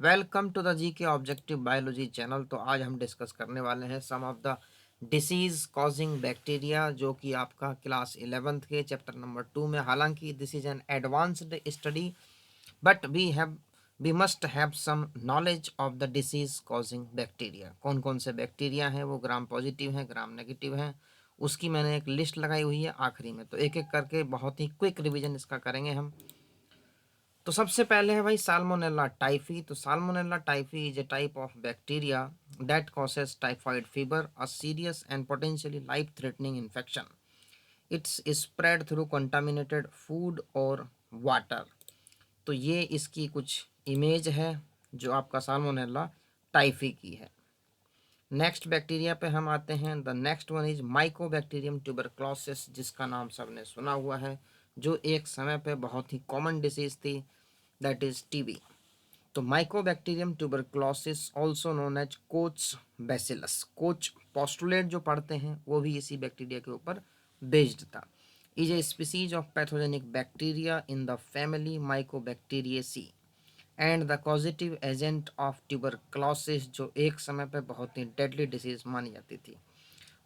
Welcome to the जी के objective biology channel. तो आज हम डिस्कस करने वाले हैं some of the disease causing bacteria, जो कि आपका क्लास 11th के चैप्टर नंबर 2 में। हालांकि this is an advanced study, but we must have some knowledge of the disease causing bacteria. कौन कौन से बैक्टीरिया हैं, वो ग्राम पॉजिटिव हैं, ग्राम नेगेटिव हैं, उसकी मैंने एक लिस्ट लगाई हुई है आखिरी में। तो एक एक करके बहुत ही क्विक रिविजन इसका करेंगे हम। तो सबसे पहले है भाई साल्मोनेला टाइफी। तो salmonella typhi is a type of bacteria that causes typhoid fever, a serious and potentially life threatening infection. It's spread through contaminated food और वाटर। तो ये इसकी कुछ इमेज है जो आपका साल्मोनेला टाइफी की है। नेक्स्ट बैक्टीरिया पे हम आते हैं। The next one is Mycobacterium tuberculosis, जिसका नाम सबने सुना हुआ है, जो एक समय पे बहुत ही कॉमन डिसीज थी, दैट इज टीबी। तो mycobacterium tuberculosis also known as Koch bacillus. Koch postulate जो पढ़ते हैं वो भी इसी बैक्टीरिया के ऊपर बेस्ड था। Is a species of pathogenic bacteria in the family Mycobacteriaceae and the causative agent of tuberculosis, जो एक समय पे बहुत ही डेडली डिसीज मानी जाती थी।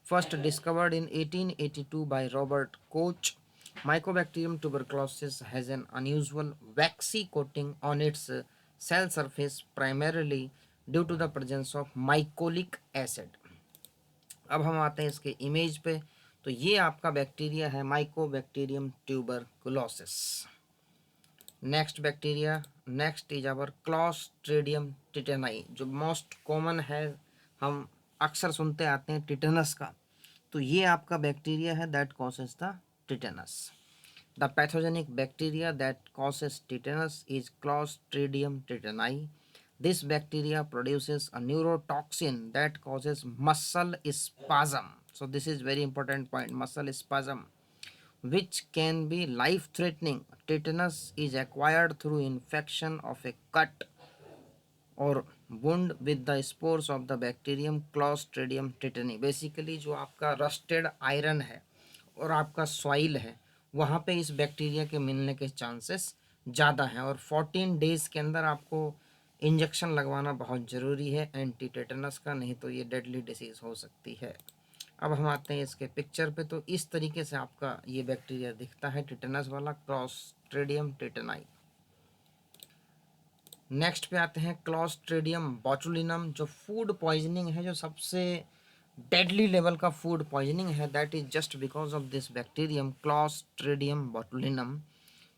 First discovered in 1882 by Robert Koch, Mycobacterium tuberculosis has an unusual waxy coating on its cell surface, primarily due to the presence of mycolic acid. अब हम आते हैं इसके इमेज पे। तो ये आपका बैक्टीरिया है Mycobacterium tuberculosis. Next bacteria, next is our Clostridium tetani, जो मोस्ट कॉमन है, हम अक्सर सुनते आते हैं टिटेनस का। तो ये आपका बैक्टीरिया है that causes the tetanus. The pathogenic bacteria that causes tetanus is Clostridium tetani. This bacteria produces a neurotoxin that causes muscle spasm. So this is very important point, muscle spasm, which can be life-threatening. Tetanus is acquired through infection of a cut और wound with the spores of the bacterium clostridium tetani. Basically जो आपका rusted iron है और आपका soil है, वहाँ पे इस बैक्टीरिया के मिलने के चांसेस ज़्यादा हैं, और 14 डेज़ के अंदर आपको इंजेक्शन लगवाना बहुत ज़रूरी है एंटी टेटनस का, नहीं तो ये डेडली डिसीज़ हो सकती है। अब हम आते हैं इसके पिक्चर पे। तो इस तरीके से आपका ये बैक्टीरिया दिखता है, टिटेनस वाला, क्लॉस्ट्रीडियम टिटेनाई। नेक्स्ट पे आते हैं क्लॉस्ट्रीडियम बोटुलिनम। जो फूड पॉइजनिंग है, जो सबसे डेडली लेवल का फूड पॉइजनिंग है, that is just because of this bacterium clostridium botulinum.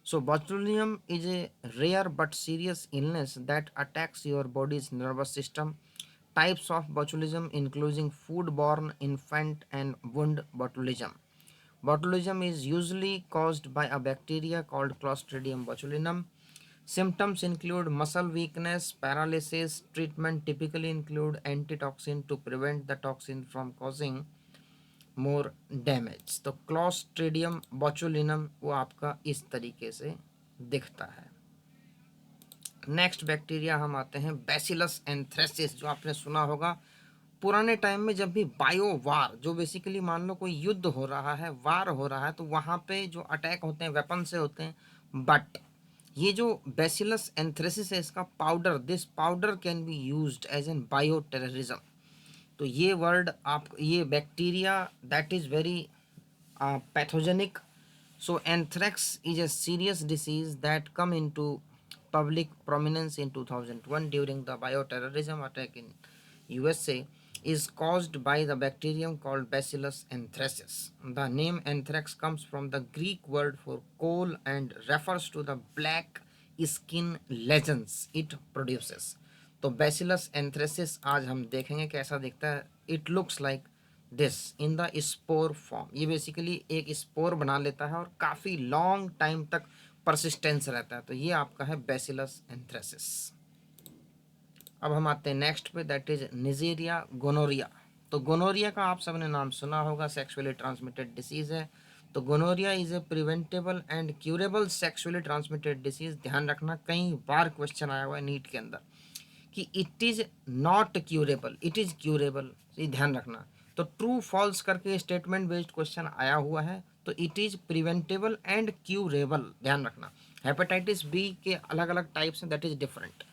So botulinum is a rare but serious illness that attacks your body's nervous system. Types of botulism including food-borne, infant and wound botulism. Botulism is usually caused by a bacteria called Clostridium botulinum. Symptoms include muscle weakness, paralysis. Treatment typically include antitoxin to prevent the toxin from causing more damage. तो Clostridium बोचुलिनम वो आपका इस तरीके से दिखता है। Next bacteria हम आते हैं बैसिलस एंथ्रेसिस, जो आपने सुना होगा पुराने टाइम में, जब भी बायो वार, जो बेसिकली मान लो कोई युद्ध हो रहा है, वार हो रहा है, तो वहाँ पे जो अटैक होते हैं वेपन से होते हैं। बट ये जो बैसिलस एंथ्रेसिस है, इसका powder, this powder can be used as an bio terrorism. तो ये वर्ड आप, ये bacteria that is very pathogenic. So anthrax is a serious disease that come into public prominence in 2001 during the bioterrorism attack in USA, is caused by the bacterium called Bacillus anthracis. The name anthrax comes from the Greek word for coal and refers to the black skin lesions it produces. तो Bacillus anthracis आज हम देखेंगे कैसा दिखता है. It looks like this in the spore form. ये basically एक spore बना लेता है और काफ़ी लॉन्ग टाइम तक परसिस्टेंस रहता है। तो ये आपका है बैसिलस एंथ्रेसिस। अब हम आते हैं नेक्स्ट पे, दैट इज निजेरिया गोनोरिया। तो गोनोरिया का आप सबने नाम सुना होगा, सेक्सुअली ट्रांसमिटेड डिसीज़ है। तो gonorrhoea is a preventable and curable sexually transmitted disease. ध्यान रखना, कई बार क्वेश्चन आया हुआ है नीट के अंदर कि it is not curable, it is curable, ये ध्यान रखना। तो ट्रू फॉल्स करके स्टेटमेंट बेस्ड क्वेश्चन आया हुआ है। तो it is preventable and curable, ध्यान रखना। हेपेटाइटिस बी के अलग अलग टाइप्स हैं, दैट इज डिफरेंट।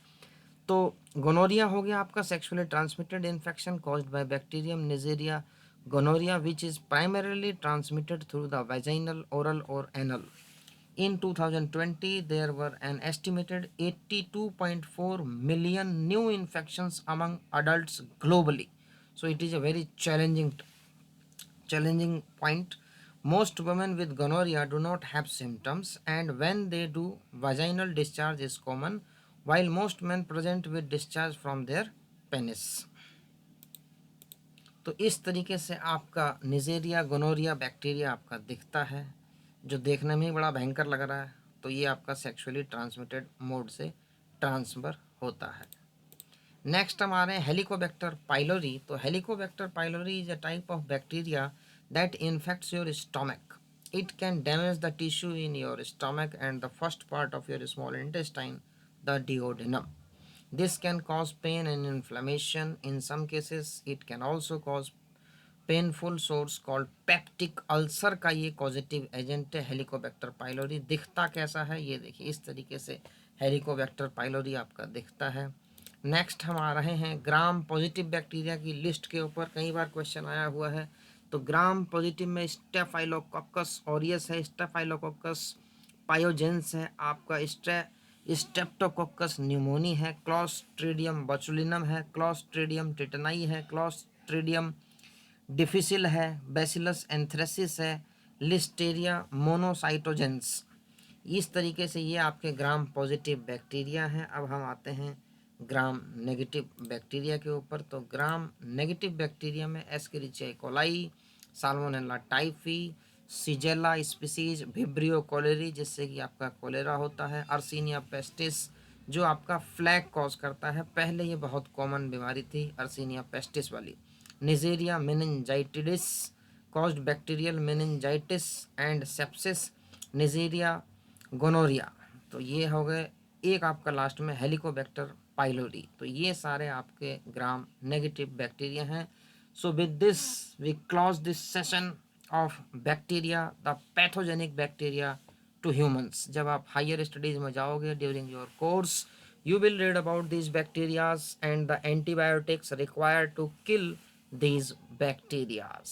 तो गोनोरिया हो गया आपका sexually transmitted infection caused by bacterium neisseria gonorrhoea which is primarily transmitted through the vaginal, oral or anal. In 2020, there were an estimated 82.4 million new infections among adults globally. So it is a very challenging point. Most women with gonorrhea do not have symptoms, and when they do, vaginal discharge is common, while most men present with discharge from their penis. तो इस तरीके से आपका निजेरिया gonorrhoea bacteria आपका दिखता है, जो देखने में ही बड़ा भयंकर लग रहा है। तो ये आपका सेक्सुअली ट्रांसमिटेड मोड से ट्रांसफर होता है। नेक्स्ट हम आ रहे हैं हेलिकोबैक्टर पाइलोरी। तो Helicobacter pylori is a type of bacteria that infects your stomach. It can damage the tissue in your stomach and the first part of your small intestine, the duodenum. This can cause pain and inflammation. In some cases, it can also cause painful source called peptic ulcer का ये causative agent है Helicobacter pylori. दिखता कैसा है ये देखिए, इस तरीके से हेलिकोबैक्टर पाइलोरी आपका दिखता है। नेक्स्ट हम आ रहे हैं ग्राम पॉजिटिव बैक्टीरिया की लिस्ट के ऊपर, कई बार क्वेश्चन आया हुआ है। तो ग्राम पॉजिटिव में स्टेफाइलोकोकस ऑरियस है, स्टेफाइलोकोकस पायोजेंस है, आपका स्ट्रेप्टोकोकस न्यूमोनी है, क्लॉस्ट्रीडियम बोचुलिनम है, क्लॉस्ट्रीडियम टिटनाई है, क्लॉस्ट्रीडियम डिफिसिल है, बैसिलस एंथ्रेसिस है, लिस्टेरिया मोनोसाइटोजेंस। इस तरीके से ये आपके ग्राम पॉजिटिव बैक्टीरिया हैं। अब हम आते हैं ग्राम नेगेटिव बैक्टीरिया के ऊपर। तो ग्राम नेगेटिव बैक्टीरिया में Escherichia coli, Salmonella typhi, Shigella species, Vibrio cholerae जिससे कि आपका कोलेरा होता है, अर्सीनिया पेस्टिस जो आपका फ्लैग कॉज करता है। पहले ये बहुत कॉमन बीमारी थी अर्सीनिया पेस्टिस वाली। Neisseria meningitidis caused bacterial meningitis and sepsis, Neisseria gonorrhoeae. तो ये हो गए। एक आपका लास्ट में हेलिकोबैक्टर पाइलोरी। तो ये सारे आपके ग्राम नेगेटिव बैक्टीरिया हैं। So with this we close this session of bacteria the pathogenic bacteria to humans. जब आप हायर स्टडीज में जाओगे during your course, you will read about these bacterias and the antibiotics required to kill these bacterias.